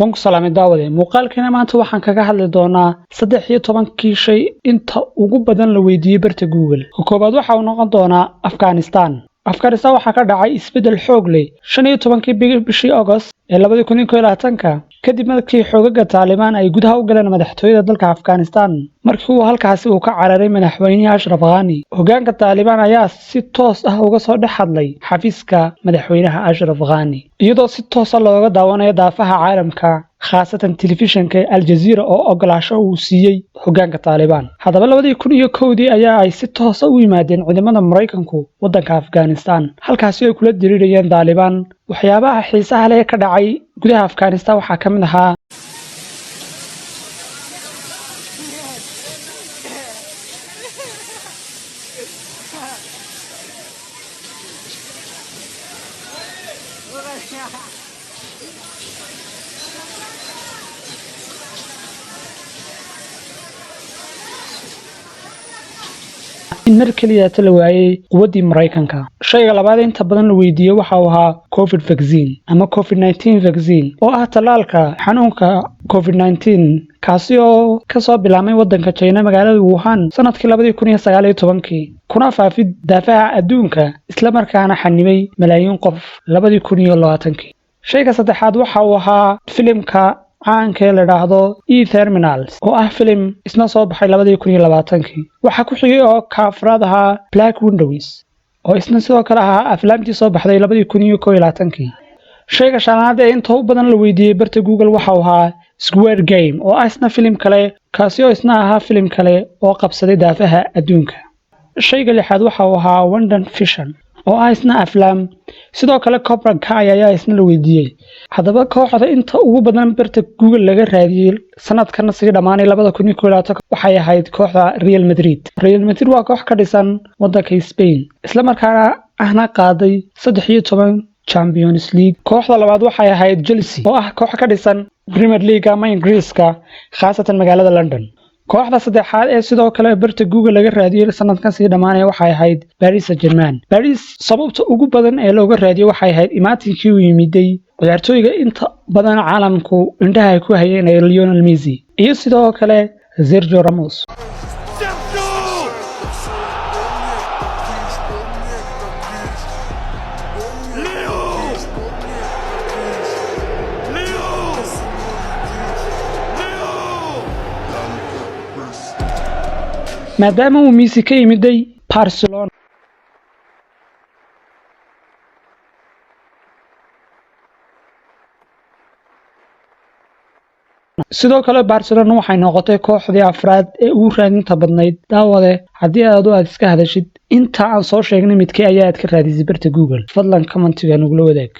wanku salaamay daawade muuqaalkeena maanta waxaan kaga hadli doonaa 13 shay inta ugu badan la weydiiyay barta Google. Koobaad waxa uu noqon doonaa Afghanistan waxa ka dhacay isbedel xoog leh 15 bishii August ee 2021 kadib markii xoogagga Taliban ay gudaha u galeen madaxtooyada dalka Afghanistan markii uu halkaasi uu ka cararay madaxweynaha Ashraf Ghani. Hoggaanka Taliban ayaa si toos ah uga soo dhex hadlay xafiiska madaxweynaha Ashraf Ghani iyadoo si toos ah looga daawanayo daafaha caalamka khaasatan telefishinka Al Jazeera oo ogolaasho uu siiyay hoggaanka Taliban. Haddaba 2001 ayaa ay si toos ah u yimaadeen ciidamada Mareykanku waddanka Afghanistan halkaas ay kula diriirayeen Taliban. waxyaabaha xiisaha leh ka dhacay gudaha Afghanistan waxaa ka mid ahaa in mar kaliya la waayay quwaddii Mareykanka. Shayga labaad inta badan la weydiiyay waxa uu ahaa COVID vaccine ama COVID-19 vaccine oo ah talaalka xanuunka COVID-19 kaasi oo ka soo bilaabmay waddanka China magaalada Wuhan sanadkii 2019 kuna faafid daafaha adduunka isla markaana xanimay malaayiin qof 2020. Shayga saddexaad waxa uu ahaa filimka caanka la yiraahdo E-Terminals oo ah filim isna soo baxay 2020 waxa ku xigay oo ka afraad ahaa Black Widows oo isna sidoo kale ahaa aflaamtii soo baxday 2021. Shayga shanaad ee inta badan la weydiiyay barta Google waxa uu ahaa Squid Game oo ah isna filim kale kaasi oo isna ahaa filim kale oo qabsaday daafaha adduunka. Shayga lixaad waxa uu ahaa London Vision oo ah isna aflaam sidoo kale Cobra Kai ayaa isna la weydiiyay. Haddaba kooxda inta ugu badan barta Google laga raadiyay sanadkan sii dhamaanay 2021 waxay ahayd kooxda Real Madrid. Real Madrid waa koox ka dhisan waddanka Spain isla markaana ahna qaaday 13 Champions League. Kooxda labaad waxay ahayd Chelsea oo ah koox ka dhisan Premier League ama Ingiriiska khaasatan magaalada London. kooxda saddexaad ee sidoo kale barta Google laga raadiyay sanadkan sii dhamaanay waxay ahayd Paris Saint-Germain. Paris sababta ugu badan ee looga raadiyay waxay ahayd imaatinkii uu yimiday ciyaartooyga inta badan caalamku indhaha ku hayeen ee Lionel Messi iyo sidoo kale Sergio Ramos. maadaama uu Messi ka yimiday Barcelona sidoo kale Barcelona waxay noqotay kooxdii afraad ee ugu raadinta badnayd. daawade haddii aad iska hadashid inta aan soo sheegnay midkee ayaa aad ka raadisay barta Google fadlan commentiga nagula wadaag.